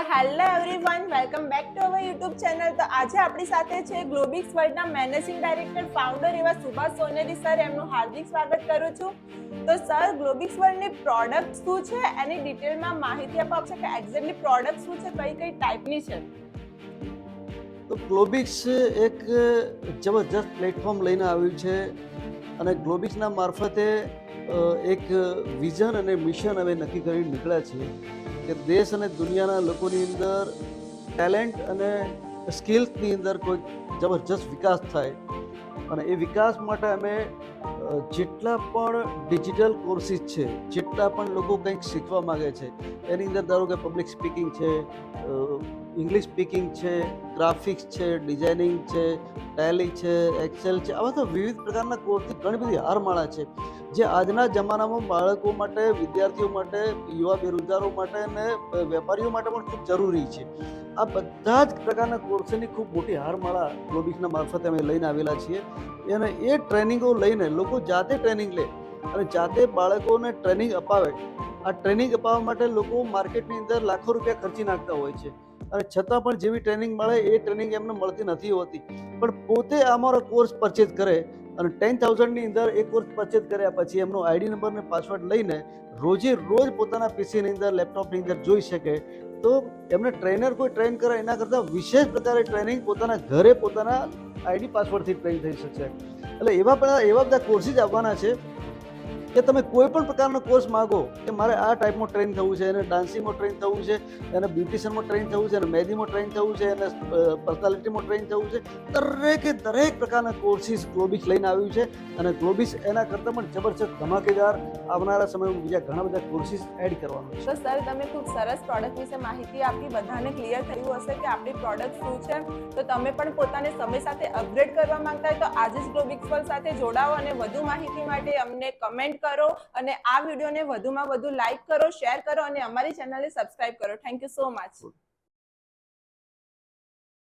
Hello everyone, welcome back to our YouTube channel. તો આજે આપણી સાથે છે ગ્લોબિક્સ વર્લ્ડના મેનેજિંગ ડાયરેક્ટર ફાઉન્ડર એવા સુભાષ સોનેરી સર. એમનું હાર્દિક સ્વાગત કરું છું. તો સર, ગ્લોબિક્સ વર્લ્ડની પ્રોડક્ટ શું છે એની ડિટેલમાં માહિતી આપો કે એક્ઝેક્ટલી પ્રોડક્ટ શું છે, કઈ કઈ ટાઈપની છે. તો ગ્લોબિક્સ એક જબરજસ્ત પ્લેટફોર્મ લઈને આવ્યું છે અને ગ્લોબિક્સના મારફતે એક વિઝન અને મિશન હવે નક્કી કરીને નીકળ્યા છે કે દેશ અને દુનિયાના લોકોની અંદર ટેલેન્ટ અને સ્કિલ્સની અંદર કોઈ જબરજસ્ત વિકાસ થાય. અને એ વિકાસ માટે અમે જેટલા પણ ડિજિટલ કોર્સિસ છે, જેટલા પણ લોકો કંઈક શીખવા માગે છે, એની અંદર ધારો કે પબ્લિક સ્પીકિંગ છે, ઇંગ્લિશ સ્પીકિંગ છે, ગ્રાફિક્સ છે, ડિઝાઇનિંગ છે, ટેલી છે, એક્સેલ છે, આવા તો વિવિધ પ્રકારના કોર્સની ઘણી બધી હારમાળા છે જે આજના જમાનામાં બાળકો માટે, વિદ્યાર્થીઓ માટે, યુવા બેરોજગારો માટે અને વેપારીઓ માટે પણ ખૂબ જરૂરી છે. આ બધા જ પ્રકારના કોર્સની ખૂબ મોટી હારમાળા ગ્લોબિક્સના મારફતે અમે લઈને આવેલા છીએ. અને એ ટ્રેનિંગો લઈને લોકો જાતે ટ્રેનિંગ લે અને જાતે બાળકોને ટ્રેનિંગ અપાવે. આ ટ્રેનિંગ અપાવવા માટે લોકો માર્કેટની અંદર લાખો રૂપિયા ખર્ચી નાખતા હોય છે અને છતાં પણ જેવી ટ્રેનિંગ મળે એ ટ્રેનિંગ એમને મળતી નથી હોતી. પણ પોતે અમારો કોર્સ પરચેઝ કરે અને 10,000ની અંદર એ કોર્સ પરચેઝ કર્યા પછી એમનો આઈડી નંબર અને પાસવર્ડ લઈને રોજે રોજ પોતાના પીસીની અંદર, લેપટોપની અંદર જોઈ શકે. તો એમને ટ્રેનર કોઈ ટ્રેન કરે એના કરતાં વિશેષ પ્રકારે ટ્રેનિંગ પોતાના ઘરે પોતાના આઈડી પાસવર્ડથી ટ્રેન થઈ શકશે. એટલે એવા બધા કોર્સિસ આવવાના છે કે તમે કોઈ પણ પ્રકારનો કોર્સ માગો કે મારે આ ટાઈપમાં ટ્રેન થવું છે, એને ડાન્સિંગમાં ટ્રેન થવું છે, એને બ્યુટિશિયનમાં ટ્રેન થવું છે, એને મહેંદીમાં ટ્રેન થવું છે, એને પર્સનાલિટીમાં ટ્રેન થવું છે, દરેક પ્રકારના કોર્સિસ ગ્લોબિક્સ લઈને આવ્યું છે. અને ગ્લોબિક્સ એના કરતાં પણ જબરજસ્ત ધમાકેદાર આવનારા સમયમાં બીજા ઘણા બધા કોર્સિસ એડ કરવાના છે. તો સર, તમે ખૂબ સરસ પ્રોડક્ટ વિશે માહિતી આપી, બધાને ક્લિયર થયું હશે કે આપણી પ્રોડક્ટ શું છે. તો તમે પણ પોતાને સમય સાથે અપગ્રેડ કરવા માંગતા હોય તો આજે જ ગ્લોબિક્સ વર્લ્ડ સાથે જોડાઓ અને વધુ માહિતી માટે અમને કમેન્ટ કરો અને આ વિડીયોને વધુમાં વધુ લાઈક કરો, શેર કરો અને અમારી ચેનલને સબસ્ક્રાઇબ કરો. Thank you so much.